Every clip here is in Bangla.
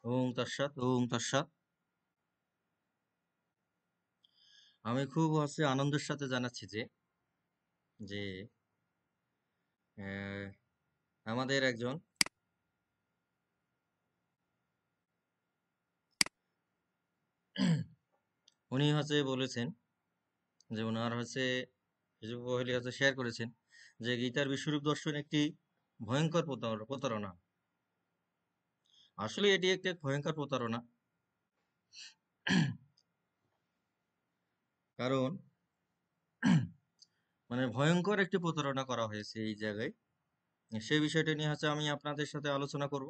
ওম তৎসৎ ওম তৎসৎ। আমি খুব আনন্দের সাথে জানাচ্ছি যে যে আহ, আমাদের একজন উনি বলেছেন যে ওনার ফেসবুক প্রোফাইলে শেয়ার করেছেন যে গীতার বিশ্বরূপ দর্শন একটি ভয়ঙ্কর প্রতারণা। আসলে এটি একটি ভয়ঙ্কর প্রতারণা, কারণ মানে ভয়ঙ্কর একটি প্রতারণা করা হয়েছে এই জায়গায়। সেই বিষয়টা নিয়ে আমি আপনাদের সাথে আলোচনা করব।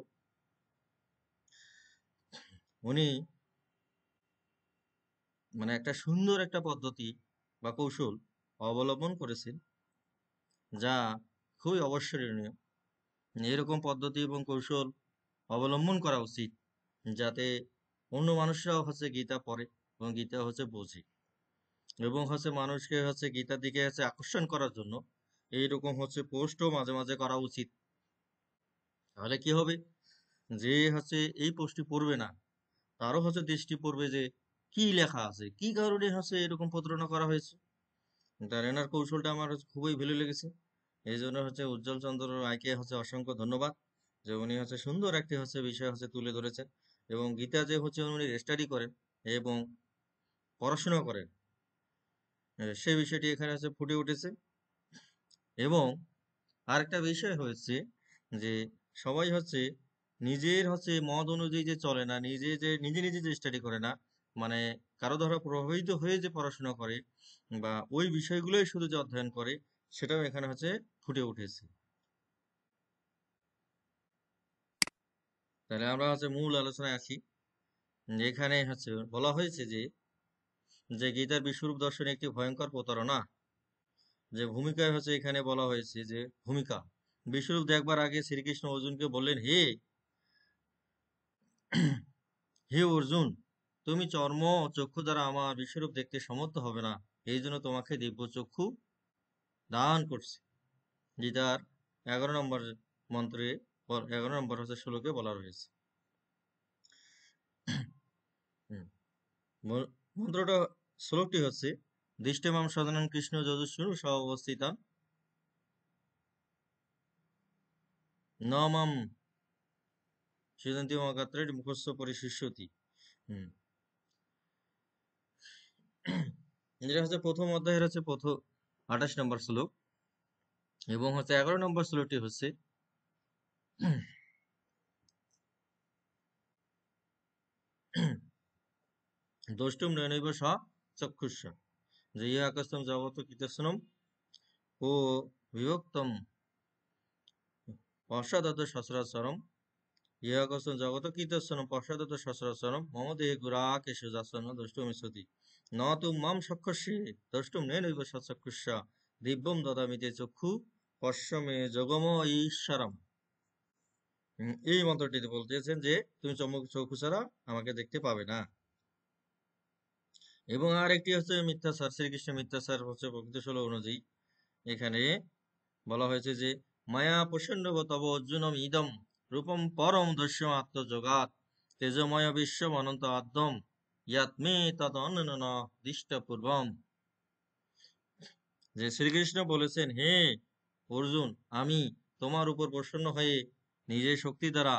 উনি মানে একটা সুন্দর একটা পদ্ধতি বা কৌশল অবলম্বন করেছেন, যা খুবই অবশ্যনীয়। এরকম পদ্ধতি এবং কৌশল অবলম্বন করা উচিত, যাতে অন্য মানুষরাও গীতা পড়ে এবং গীতা বোঝে, এবং মানুষকে গীতার দিকে আকর্ষণ করার জন্য এইরকম পোস্টও মাঝে মাঝে করা উচিত। তাহলে কি হবে, যে এই পোস্টটি পড়বে না, তারও দৃষ্টি পড়বে যে কি লেখা আছে, কি কারণে এরকম প্রতারণা করা হয়েছে। তার এনার কৌশলটা আমার খুবই ভালো লেগেছে। এই জন্য উজ্জ্বল চন্দ্র রায়কে অসংখ্য ধন্যবাদ, যে উনি সুন্দর একটি বিষয় তুলে ধরেছেন, এবং গীতা যে উনি স্টাডি করেন এবং পড়াশোনা করেন, সেই বিষয়টি এখানে ফুটে উঠেছে। এবং আরেকটা বিষয় হয়েছে যে সবাই নিজের মত অনুযায়ী যে চলে না, নিজে নিজে যে স্টাডি করে না, মানে কারো দ্বারা প্রভাবিত হয়ে যে পড়াশোনা করে বা ওই বিষয়গুলোই শুধু যে অধ্যয়ন করে, সেটাও এখানে ফুটে উঠেছে। তাহলে আমরা মূল আলোচনায় আসি। এখানে বলা হয়েছে যে যে গীতার বিশ্বরূপ দর্শন একটি ভয়ঙ্কর প্রতারণা। যে ভূমিকায় এখানে বলা হয়েছে যে ভূমিকা বিশ্বরূপ দেখবার আগে শ্রীকৃষ্ণ অর্জুনকে বললেন, হে হে অর্জুন, তুমি চর্ম ও চক্ষু দ্বারা আমার বিশ্বরূপ দেখতে সমর্থ হবে না, এই জন্য তোমাকে দিব্য চক্ষু দান করছি। গীতার 11 নম্বর মন্ত্রে 11 নম্বর শ্লোকে বলা রয়েছে। হুম। মন্ত্রটা শ্লোকটি দৃষ্টিমাম সদানন কৃষ্ণ যজস্বরু সবস্থিতা ন মাম সিদ্ধান্তি মগাত্রের মুখস্থ পরিশিষ্যতি। হুম। এটা প্রথম অধ্যায়ের প্রথম 28 নম্বর শ্লোক, এবং 11 নম্বর শ্লোকটি দ্রষ্টুম নৈনৈব স চক্ষুষ্য, যে ইহা আকস্তম জগত কীর্তনম ও বিভক্তম পশ্চাদত সচরাচরম, ইহা আকস্তম জগত কীর্তনম পশ্চাদত সচরাচরম মম দেহে গুরাকেশু যাসন দ্রষ্টুমিচ্ছতি ন তু মাম চক্ষুষে দ্রষ্টুম নৈনৈব স চক্ষুষ্য দিব্যম দদামিতে চক্ষু পশ্যমে যোগম ঈশ্বরম। এই মন্ত্রটিতে বলতেছেন যে তুমি চক্ষু ছাড়া আমাকে দেখতে পাবে না। এবং আর একটি মিথ্যাচার, শ্রীকৃষ্ণ মিথ্যাচার প্রকৃত শ্লোক অনুযায়ী এখানে বলা হয়েছে যে মায়া প্রসন্নব তব অর্জুনম ইদম রূপম পরম দস্যম আত্মজগাত তেজময় বিশ্বম অনন্ত আদ্যম ইয়াত্মে তদ অনন্য দৃষ্ট পূর্বম। যে শ্রীকৃষ্ণ বলেছেন, হে অর্জুন, আমি তোমার উপর প্রসন্ন হয়ে নিজের শক্তি দ্বারা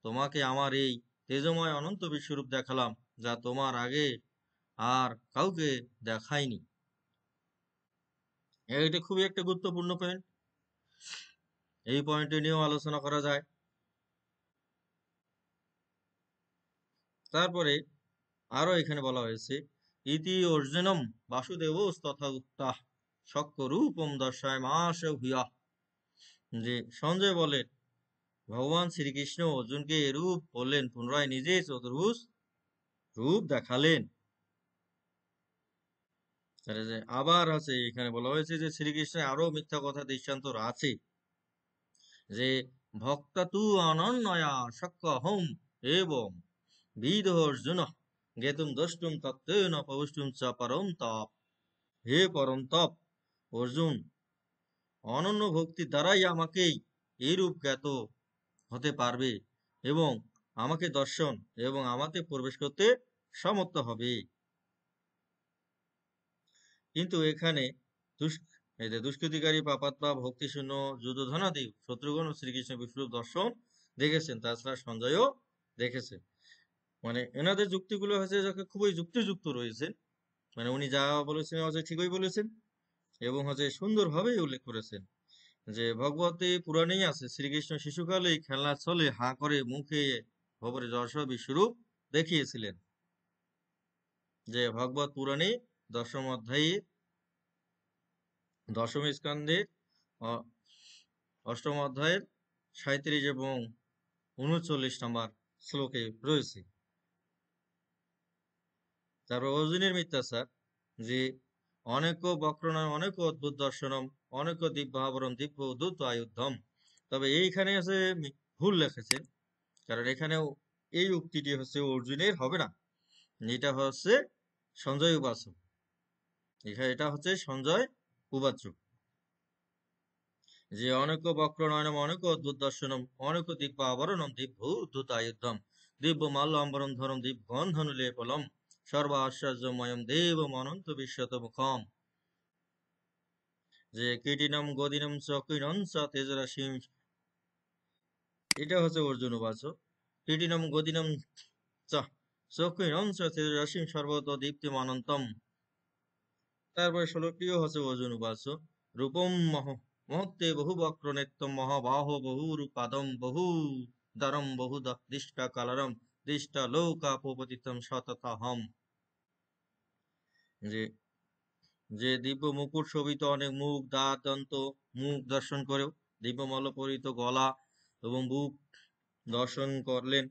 তোমাকে আমার এই তেজময় অনন্ত বিশ্বরূপ দেখালাম, যা তোমার আগে আর কাউকে দেখায়নি। এটা খুবই একটা গুরুত্বপূর্ণ পয়েন্ট, এই পয়েন্টে নিয়েও আলোচনা করা যায়। তারপরে আরো এখানে বলা হয়েছে ইতি অর্জুনম বাসুদেব তথা উত্তাহ শক্য রূপম দর্শায় মাস ভূয়া, যে সঞ্জয় বলেন ভগবান শ্রীকৃষ্ণ অর্জুনকে এরূপ বললেন, পুনরায় নিজে চতুর্ভুজ রূপ দেখালেন। যে আবার এখানে বলা হয়েছে যে শ্রীকৃষ্ণের আরো মিথ্যা কথা দৃষ্টান্ত আছে, যে ভক্তা তু অনন্যয়া শক্য হোম এবং বিদ অর্জুন জ্ঞেতুম দ্রষ্টুম তত্ত্বেন পৌষ্টুম চ পরম তপ। হে পরম তপ অর্জুন, অনন্য ভক্তি দ্বারাই আমাকেই এইরূপ জ্ঞাত হতে পারবে এবং আমাকে দর্শন এবং আমাকে প্রবেশ করতে সমর্থ হবে। কিন্তু এখানে দুষ্কৃতিকারী পাপাত্মা ভক্তিশূন্য যুদ্ধধনাদি শত্রুঘ্ন শ্রীকৃষ্ণ বিশ্বরূপ দর্শন দেখেছেন, তাছাড়া সঞ্জয়ও দেখেছে। মানে এনাদের যুক্তিগুলো হচ্ছে খুবই যুক্তিযুক্ত রয়েছে। মানে উনি যা বলেছেন হচ্ছে ঠিকই বলেছেন এবং হচ্ছে সুন্দরভাবেই উল্লেখ করেছেন যে ভগবতী পুরাণেই আছে শ্রীকৃষ্ণ শিশুকালেই খেলনার ছলে হাঁ করে মুখে ভবরে যশোর বিশ্বরূপ দেখিয়েছিলেন। যে ভগবত পুরাণে দশম অধ্যায়ে দশম স্কন্ধের অষ্টম অধ্যায়ের 37 এবং 39 নম্বর শ্লোকে রয়েছে। তারপর অর্জুনের মিথ্যাচার যে অনেক বক্রণম অনেক অদ্ভুত দর্শনম অনেক দিব্যাবরণ দিব্য উদ্ধত আয়ুদ্ধম। তবে এইখানে আছে ভুল লিখেছেন, কারণ এখানেও এই উক্তিটি হচ্ছে অর্জুনের হবে না, এটা হচ্ছে সঞ্জয় উবাচ। এখানে এটা হচ্ছে সঞ্জয় উবাচ যে অনেক বক্রনয়নম অনেক অদ্ভুত দর্শনম অনেক দিব্য আবরণম দিব্য উদ্ধত আয়ুদ্ধম দিব্য মাল্য আম্বরম ধরম দিব্য গন্ধনু লেপলম সর্ব আশ্চর্যময়ম দেবম অনন্ত বিশ্বত মুখম। যে কীটিনম গদিনম চকিনম চ তেজরাশিম, এটা হচ্ছে অর্জুন উবাচ। কীটিনম গদিনম চ চকিনম চ তেজরাশিম সর্বত দীপ্তিম অনন্তম। তারপরে 16টিও হচ্ছে অর্জুন উবাচ। রূপম মহত্তে বহু বক্র নেত্তম মহাবাহ বহু রূপাদম বহু দারম বহু দিষ্টা কালারম দিষ্টা লৌকাপতিতম সততাহম। যে যে দিব্য মুকুট শোভিত অনেক মুখ দাঁত দন্ত মুখ দর্শন করেও দিব্যমল্ল পরিত গলা এবং বুক দর্শন করলেন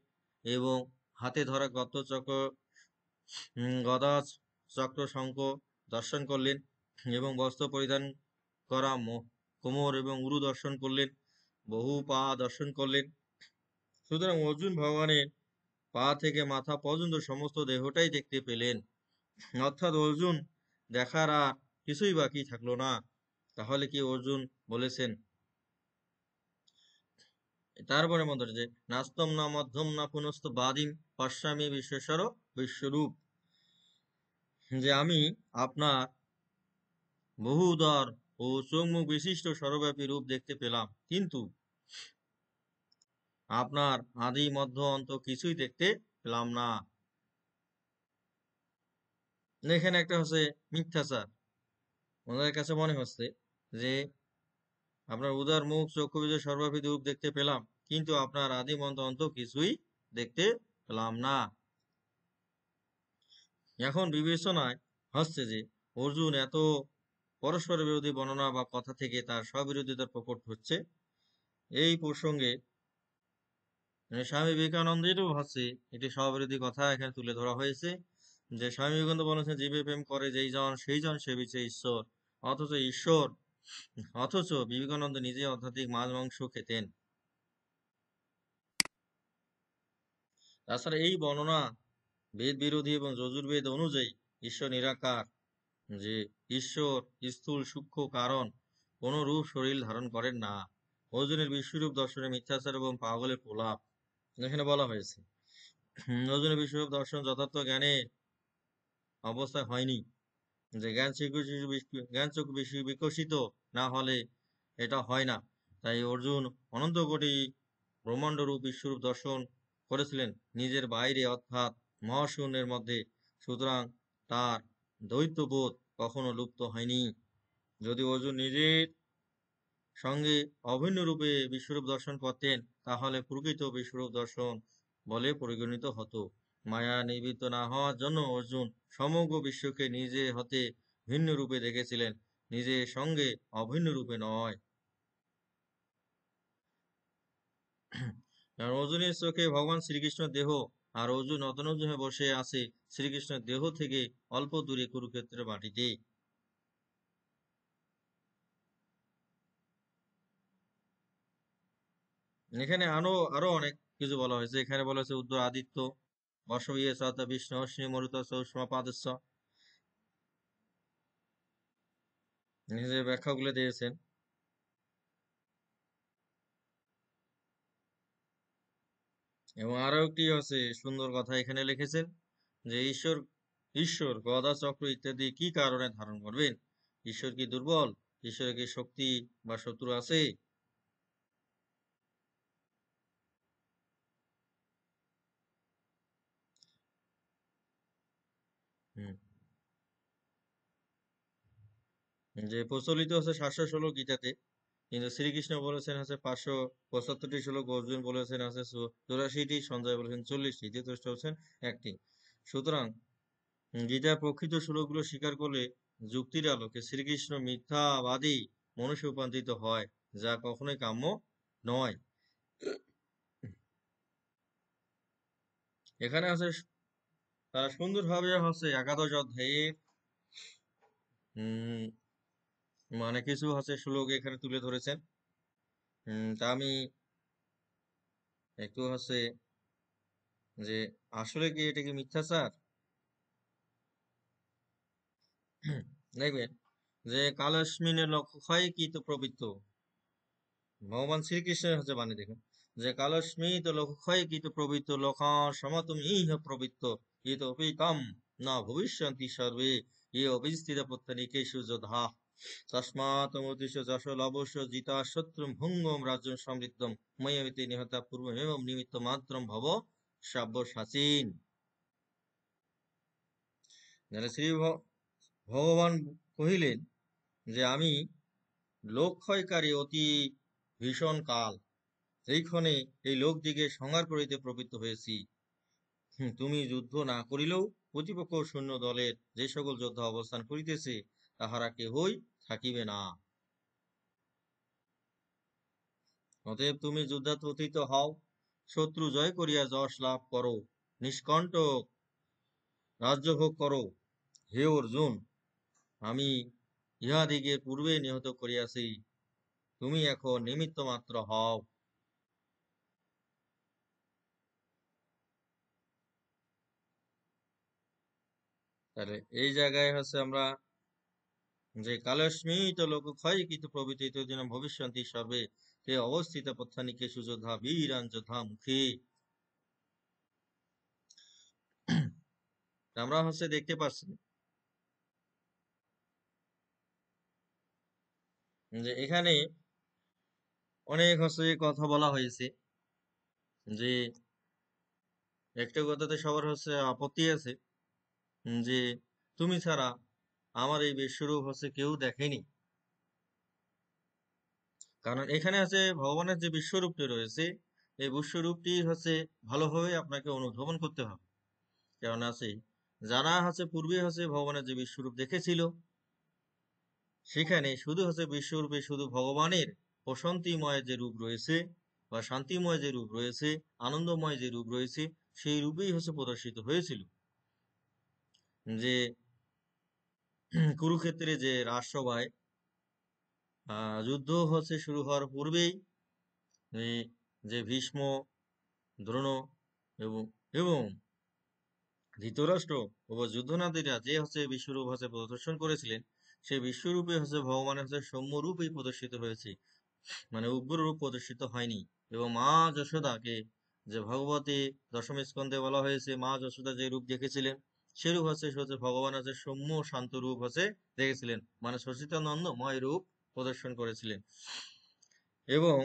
এবং হাতে ধরা গদ্যচক্র গদা চক্র শঙ্খ দর্শন করলেন এবং বস্ত্র পরিধান করা কোমর এবং উরু দর্শন করলেন, বহু পা দর্শন করলেন। সুতরাং অর্জুন ভগবানের পা থেকে মাথা পর্যন্ত সমস্ত দেহটাই দেখতে পেলেন। অর্থাৎ অর্জুন দেখার আর কিছুই বাকি থাকলো না। তাহলে কি অর্জুন বলেছেন তারপরে মন্ত্র যে নাস্তম না মধ্যম না পুনস্ত বাদিম পশ্যামি বিশ্বেশ্বর বিশ্বরূপ, যে আমি আপনার বহু উদর ও চোখমুখ বিশিষ্ট সর্বব্যাপী রূপ দেখতে পেলাম, কিন্তু আপনার আদি মধ্য অন্ত কিছুই দেখতে পেলাম না। এখানে একটা হচ্ছে মিথ্যাচার। ওনাদের কাছে মনে হচ্ছে যে আপনার উদার মুখ চক্ষু বিজয় সর্বব্যাপী রূপ দেখতে পেলাম, কিন্তু আপনার আদি মধ্য অন্ত কিছুই দেখতে পেলাম না। এখন বিবেচনায় হচ্ছে যে অর্জুন এত পরস্পর বিরোধী বর্ণনা বা কথা থেকে তার স্ববিরোধিতার প্রকট হচ্ছে। এই প্রসঙ্গে স্বামী বিবেকানন্দেরও হচ্ছে একটি স্ববিরোধী কথা এখানে তুলে ধরা হয়েছে, যে স্বামী বিবেকানন্দ বলেছেন জীবে প্রেম করে যেই জন সেই জন সেবিছে ঈশ্বর, অথচ বিবেকানন্দ নিজে আধ্যাত্মিক মাছ মাংস খেতেন। তাছাড়া এই বর্ণনা বেদ বিরোধী এবং যজুর্বেদ অনুযায়ী ঈশ্বর নিরাকার, যে ঈশ্বর স্থূল সূক্ষ্ম কারণ কোন রূপ শরীর ধারণ করেন না। অর্জুনের বিশ্বরূপ দর্শনে মিথ্যাচার এবং পাগলের প্রলাপ এখানে বলা হয়েছে। অর্জুনের বিশ্বরূপ দর্শন যথার্থ জ্ঞানের অবস্থায় হয়নি, যে জ্ঞান চক্ষু বেশি বিকশিত না হলে এটা হয় না। তাই অর্জুন অনন্ত কোটি ব্রহ্মাণ্ড রূপ বিশ্বরূপ দর্শন করেছিলেন নিজের বাইরে অর্থাৎ মহাশূন্যের মধ্যে। সুতরাং তার দ্বৈতবোধ কখনো লুপ্ত হয়নি। যদি অর্জুন নিজের সঙ্গে অভিন্ন রূপে বিশ্বরূপ দর্শন করতেন তাহলে প্রকৃত বিশ্বরূপ দর্শন বলে পরিগণিত হতো। মায়া নিবৃত্ত না হওয়ার জন্য অর্জুন সমগ্র বিশ্বকে নিজে হতে ভিন্ন রূপে দেখেছিলেন, নিজের সঙ্গে অভিন্ন রূপে নয়। কারণ অর্জুনের চোখে ভগবান শ্রীকৃষ্ণের দেহ, আর অর্জুন অতনুজ হয়ে বসে আছে শ্রীকৃষ্ণের দেহ থেকে অল্প দূরে কুরুক্ষেত্রের মাটিতে। এখানে আরো অনেক কিছু বলা হয়েছে। এখানে বলা হয়েছে উত্তর আদিত্য বর্ষবিয়ে সত বিষ্ণু অশ্বিনী মরুত সৌষ্মা পাদস্য, নিজের ব্যাখ্যাগুলো দিয়েছেন। এবং আরো একটি আছে সুন্দর কথা এখানে লিখেছেন যে ঈশ্বর ঈশ্বর গদা চক্র ইত্যাদি কি কারণে ধারণ করবেন? ঈশ্বর কি দুর্বল? ঈশ্বরের কি শক্তি বা শত্রু আছে? হুম, যে প্রচলিত হচ্ছে 716 গীতাতে, কিন্তু শ্রীকৃষ্ণ বলেছেন হচ্ছে 575টি শ্লোক, অর্জুন বলেছেন আছে 84টি, সঞ্জয় বলেছেন 40টি, ধৃতরাষ্ট্র হচ্ছেন একটি। সুতরাং গীতার প্রকৃত শ্লোকগুলো স্বীকার করলে যুক্তির আলোকে শ্রীকৃষ্ণ মিথ্যাবাদী মনুষ্য রূপান্তরিত হয়, যা কখনোই কাম্য নয়। এখানে আছে তারা সুন্দরভাবে হচ্ছে একাদশ অধ্যায়ে উম মানে কিছু হচ্ছে শ্লোক এখানে তুলে ধরেছেন। তা আমি একটু হচ্ছে যে আসলে কি এটা কি মিথ্যাচার? দেখবেন যে কালস্মিনের লক্ষ্য ক্ষয় কি তো প্রবৃত্ত, ভগবান শ্রীকৃষ্ণের হচ্ছে বাণী দেখুন যে কালস্মিত লক্ষ্য ক্ষয় কি তো প্রবৃত্ত লক্ষা সমাতুম ইহ প্রবৃত্ত ইতোপি কাম না ভবিষ্যন্তি সর্বে ইয়ে অবিস্থিত প্রত্যানিকেষু যোধা তস্মাৎ যশ লবস্য জিতা শত্রুম ভুঙ্গম রাজ্যম সমৃদ্ধম ময়মিতে নিহতা পূর্বমেব নিমিত্ত মাত্রম ভব সাব্যসাচীন। শ্রী ভগবান কহিলেন যে আমি লোকক্ষয়কারী অতি ভীষণ কাল, সেইক্ষণে এই লোকদিগে সংহার করিতে প্রবৃত্ত হয়েছি। তুমি যুদ্ধ না করিলেও প্রতিপক্ষ সৈন্য দলের যে সকল যোদ্ধা অবস্থান করিতেছে তাহারা কেহই থাকিবে না। অতএব তুমি যুদ্ধাতৃত হও, শত্রু জয় করিয়া যশ লাভ করো, নিষ্কণ্টক রাজ্যভোগ করো। হে অর্জুন, আমি ইহাদিগের পূর্বে নিহত করিয়াছি, তুমি এখন নিমিত্ত মাত্র হও। তাহলে এই জায়গায় হচ্ছে আমরা যে কালস্মিত লোক ক্ষয় কিন্তু প্রভৃতি দিন ভবিষ্যন্তি সর্বে তে অবস্থিত পত্থানিকে সুযোধা বীরান যোধা মুখে, আমরা হচ্ছে দেখতে পাচ্ছি যে এখানে অনেক হচ্ছে কথা বলা হয়েছে, যে একটা কথাতে সবার হচ্ছে আপত্তি আছে যে তুমি ছাড়া আমার এই বিশ্বরূপ হচ্ছে কেউ দেখেনি। কারণ এখানে আছে ভগবানের যে বিশ্বরূপটি রয়েছে, এই বিশ্বরূপটি হচ্ছে ভালোভাবে আপনাকে অনুধাবন করতে হবে। কারণ আছে যারা হচ্ছে পূর্বে হচ্ছে ভগবানের যে বিশ্বরূপ দেখেছিল, সেখানে শুধু হচ্ছে বিশ্বরূপে শুধু ভগবানের প্রশান্তিময় যে রূপ রয়েছে বা শান্তিময় যে রূপ রয়েছে, আনন্দময় যে রূপ রয়েছে, সেই রূপেই হচ্ছে প্রদর্শিত হয়েছিল। যে কুরুক্ষেত্রে যে রাজসভায় যুদ্ধ হচ্ছে শুরু হওয়ার পূর্বেই এই যে ভীষ্ম, দ্রোণ এবং এবং ধৃতরাষ্ট্র ও যুদ্ধনাথীরা যে হচ্ছে বিশ্বরূপ হচ্ছে প্রদর্শন করেছিলেন, সেই বিশ্বরূপে হচ্ছে ভগবানের হচ্ছে সৌম্য রূপই প্রদর্শিত হয়েছে, মানে উগ্র রূপ প্রদর্শিত হয়নি। এবং মা যশোদাকে যে ভগবতী দশম স্কন্ধে বলা হয়েছে, মা যশোদা যে রূপ দেখেছিলেন সেরূপ হচ্ছে হচ্ছে ভগবান হচ্ছে সৌম্য শান্ত রূপ হচ্ছে দেখেছিলেন, মানে সচিতানন্দময় রূপ প্রদর্শন করেছিলেন। এবং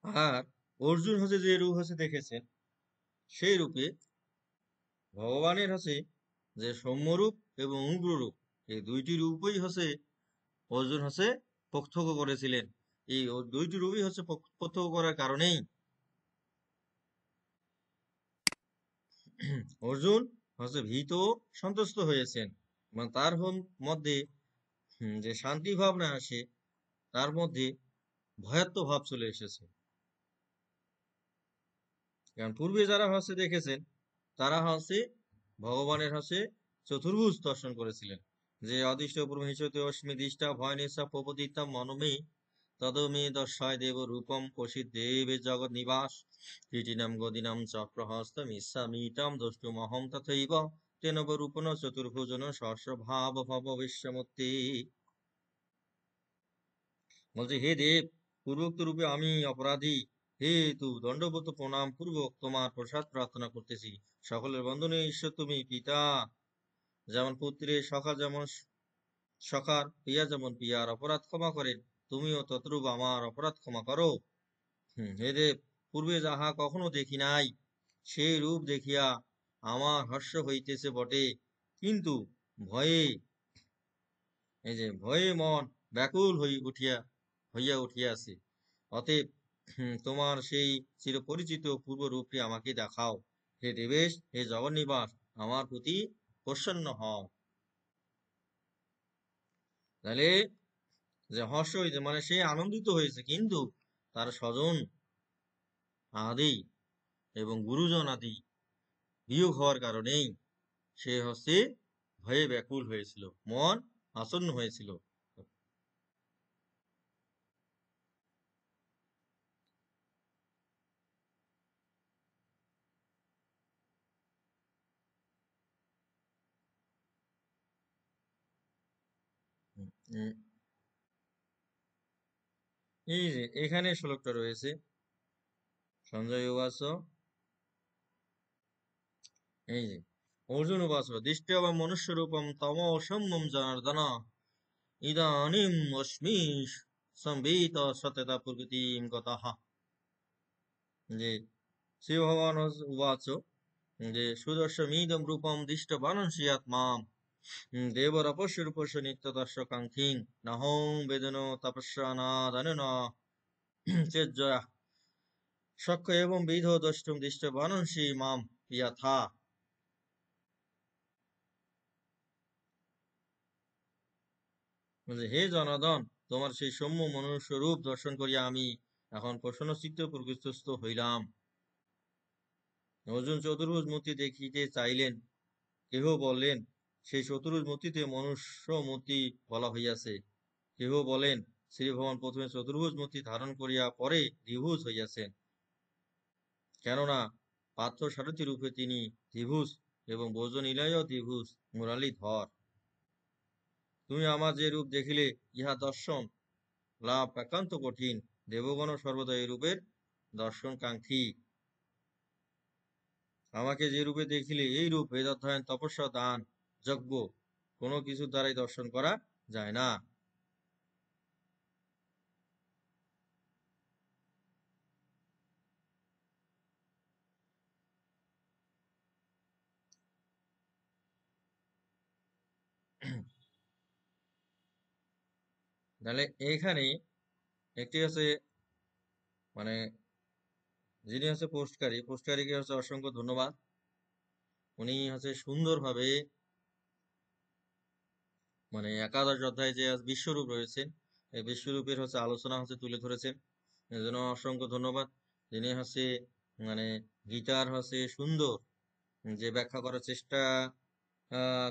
আর অর্জুন হচ্ছে যে রূপ হচ্ছে দেখেছেন, সেই রূপে ভগবানের হচ্ছে যে সৌম্য রূপ এবং উগ্র রূপ, এই দুইটি রূপই হচ্ছে অর্জুন হচ্ছে প্রত্যক্ষ করেছিলেন। এই দুইটি রূপই হচ্ছে প্রত্যক্ষ করার কারণেই অর্জুন হচ্ছে ভীত ও সন্তুষ্ট হয়েছেন, মানে তার মধ্যে যে শান্তি ভাবনা আসে, তার মধ্যে ভয়াত্ম ভাব চলে এসেছে। কারণ পূর্বে যারা হচ্ছে দেখেছেন, তারা হচ্ছে ভগবানের হচ্ছে চতুর্ভুজ দর্শন করেছিলেন, যে অদৃষ্ট ব্রহ্মিষ্যতে অস্মি দৃষ্টা ভয় নিশা প্রপদিতাম মনমে তদমে দর্শায় দেব রূপম কৌশিত দেবে জগৎ নিবাস কীটিনাম গদিনাম চক্রহস্তম ইচ্ছামিতাম দ্রষ্টুমহম তথৈব তেনব রূপন চতুর্ভুজন সহস্রভাব ভব বিশ্বমূর্তি। বলছে হে দেব, পূর্বোক্ত রূপে আমি অপরাধী, হেতু দণ্ডবত প্রণাম পূর্বক তোমার প্রসাদ প্রার্থনা করতেছি। সকলের বন্ধনে ঈশ্বর তুমি পিতা যেমন পুত্রের, সখা যেমন সখার, পিয়া যেমন পিয়ার অপরাধ ক্ষমা করেন, তুমিও তদ্রূপ আমার অপরাধ ক্ষমা করো। হে দেব, পূর্বে যাহা কখনো দেখি নাই, সেই রূপ দেখিয়া আমার হর্ষ হইতেছে বটে, কিন্তু ভয়ে, এই যে ভয়ে মন ব্যাকুল হইয়া উঠিয়াছে। অতএব তোমার সেই চিরপরিচিত পূর্ব রূপটি আমাকে দেখাও। হে দেবেশ, হে জগন্নিবাস, আমার প্রতি প্রসন্ন হও। তাহলে যে হর্ষ হইতে মানে সে আনন্দিত হয়েছে, কিন্তু তার স্বজন আদি এবং গুরুজন আদি বিয়োগ হওয়ার কারণেই সে হচ্ছে ভয়ে ব্যাকুল হয়েছিল, মন আসন্ন হয়েছিল। উম, এই যে এখানে শ্লোকটা রয়েছে, সঞ্জয় উবাচ, এই যে অর্জুন উবাচ, দৃষ্ট্যা বা মনুষ্য রূপম তম অসম্যম জনার্দন ইদানীম অস্মি সম্বিত সততা প্রকৃতিম গতঃ। যে শ্রী ভগবান উবাচ, যে সুদর্শমিদম রূপম দৃষ্ট বানংসি আত্মাম দেবর অপশ্য রূপস্য নিত্য দর্শকাঙ্ক্ষিং নাহং বেদন তপস্যা না ধনেন চেজ্জয়া সখ্য এবং বিধ দ্রষ্টুম দৃষ্ট বানংসি মাম যথা। হে জনার্দন, তোমার সেই সৌম্য মনুষ্য রূপ দর্শন করিয়া আমি এখন প্রসন্ন চিত্ত প্রকৃতস্থ হইলাম। অর্জুন চতুর্ভুজ মূর্তি দেখিতে চাইলেন, কেহ বললেন সেই চতুর্ভুজ মূর্তিতে মনুষ্য মূর্তি বলা হইয়াছে, কেহ বলেন শ্রী ভগবান প্রথমে চতুর্ভুজ মূর্তি ধারণ করিয়া পরে দ্বিভুজ হইয়াছেন, কেননা পার্থ সারথি রূপে তিনি দ্বিভুজ এবং ব্রজনীলয় দ্বিভুজ মুরালীধর। তুমি আমার যে রূপ দেখিলে, ইহা দর্শন লাভ একান্ত কঠিন, দেবগণ সর্বদা এই রূপের দর্শন কাঙ্ক্ষী। আমাকে যে রূপে দেখিলে, এই রূপ বেদাধ্যয়ন তপস্যা দান যজ্ঞ কোনো কিছুর দ্বারাই দর্শন করা যায় না। তাহলে এইখানে একটি হচ্ছে মানে যিনি হচ্ছে পোস্টকারীকে হচ্ছে অসংখ্য ধন্যবাদ। উনি হচ্ছে সুন্দরভাবে মানে একাদশ অধ্যায়ে যে বিশ্বরূপ রয়েছেন, এই বিশ্বরূপের হচ্ছে আলোচনা হচ্ছে তুলে ধরেছেন, এই জন্য অসংখ্য ধন্যবাদ। যিনি হচ্ছে মানে গীতার হচ্ছে সুন্দর যে ব্যাখ্যা করার চেষ্টা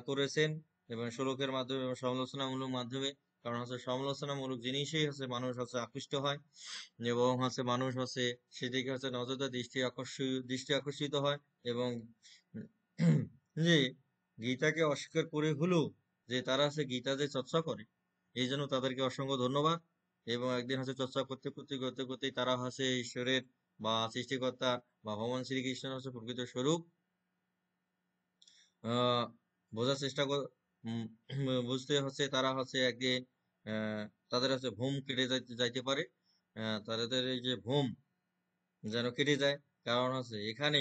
করেছেন, এবং শ্লোকের মাধ্যমে এবং সমালোচনামূলক মাধ্যমে, কারণ হচ্ছে সমালোচনামূলক জিনিসেই হচ্ছে মানুষ হচ্ছে আকৃষ্ট হয়, এবং হচ্ছে মানুষ হচ্ছে সেদিকে হচ্ছে নজরদার দৃষ্টি আকর্ষিত হয়, এবং যে গীতাকে অস্বীকার করে হলেও যে তারা হচ্ছে গীতা যে চর্চা করে, এই জন্য তাদেরকে অসংখ্য ধন্যবাদ। এবং একদিন হচ্ছে চর্চা করতে করতে করতে করতেই তারা হচ্ছে ঈশ্বরের বা সৃষ্টিকর্তা বা ভগবান শ্রীকৃষ্ণের হচ্ছে প্রকৃত স্বরূপ আহ বোঝার চেষ্টা কর, বুঝতে হচ্ছে তারা হচ্ছে একদিন তাদের হচ্ছে ভ্রম কেটে যাইতে যাইতে পারে, তাদের এই যে ভ্রম যেন কেটে যায়, কারণ হচ্ছে এখানে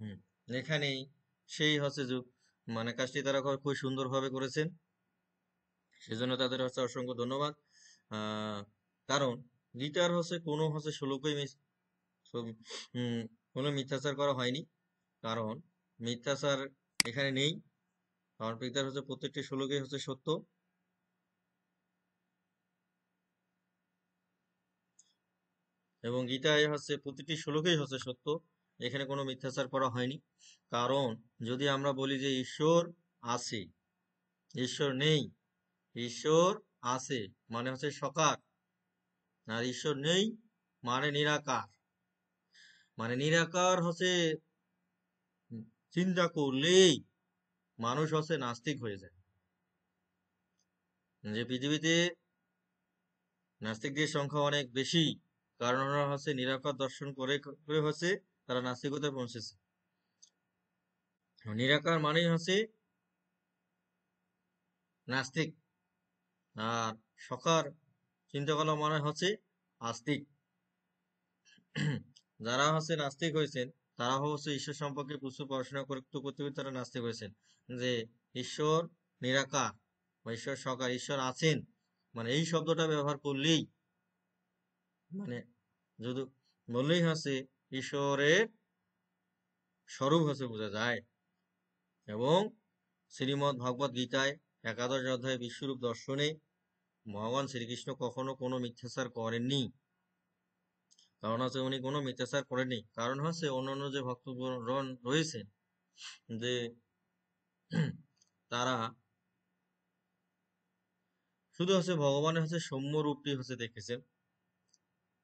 হুম, এখানেই সেই হচ্ছে যে মানে কাজটি তারা খুব সুন্দরভাবে করেছেন, সেজন্য তাদের হচ্ছে অসংখ্য ধন্যবাদ। আহ কারণ গীতার হচ্ছে কোনো হচ্ছে শ্লোকই সব- কোনো মিথ্যাচার করা হয়নি, কারণ মিথ্যাচার এখানে নেই, কারণ গীতার হচ্ছে প্রত্যেকটি শ্লোকই হচ্ছে সত্য, এবং গীতায় হচ্ছে প্রতিটি শ্লোকেই হচ্ছে সত্য, এখানে কোনো মিথ্যাচার করা হয়নি। কারণ যদি আমরা বলি যে ঈশ্বর আছে, ঈশ্বর নেই, ঈশ্বর আছে মানে হচ্ছে সাকার, আর ঈশ্বর নেই মানে নিরাকার। মানে নিরাকার হচ্ছে চিন্তা করলেই মানুষ হচ্ছে নাস্তিক হয়ে যায়। যে পৃথিবীতে নাস্তিকদের সংখ্যা অনেক বেশি, কারণ ওরা হচ্ছে নিরাকার দর্শন করে করে হচ্ছে তারা নাস্তিকতায় পৌঁছেছে। নিরাকার মানেই হচ্ছে নাস্তিক, আর সকার চিন্তা করা মানে হচ্ছে আস্তিক। যারা হচ্ছে নাস্তিক হয়েছেন তারা হচ্ছে ঈশ্বর সম্পর্কে প্রচুর পড়াশোনা করতে করতে করতে তারা নাস্তিক হয়েছেন, যে ঈশ্বর নিরাকার বা ঈশ্বর সকার, ঈশ্বর আছেন, মানে এই শব্দটা ব্যবহার করলেই, মানে যদি বললেই হচ্ছে ঈশ্বরের স্বরূপ হচ্ছে বোঝা যায়। এবং শ্রীমদ্ ভগবদ গীতায় 11 অধ্যায় বিশ্বরূপ দর্শনে ভগবান শ্রীকৃষ্ণ কখনো কোনো মিথ্যাচার করেননি। কারণ হচ্ছে উনি কোনো মিথ্যাচার করেননি, কারণ হচ্ছে অন্যান্য যে ভক্তগণ রয়েছে, যে তারা শুধু হচ্ছে ভগবানের হচ্ছে সৌম্য রূপটি হচ্ছে দেখেছেন,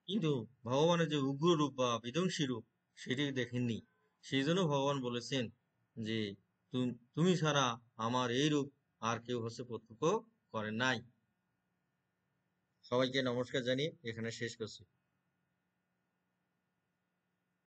কিন্তু ভগবানের যে উগ্র রূপ বা বিধ্বংসী রূপ সেটি দেখেননি। সেই জন্য ভগবান বলেছেন যে তুমি ছাড়া আমার এই রূপ আর কেউ হচ্ছে প্রত্যক্ষ করেন নাই। সবাইকে নমস্কার জানিয়ে এখানে শেষ করছি।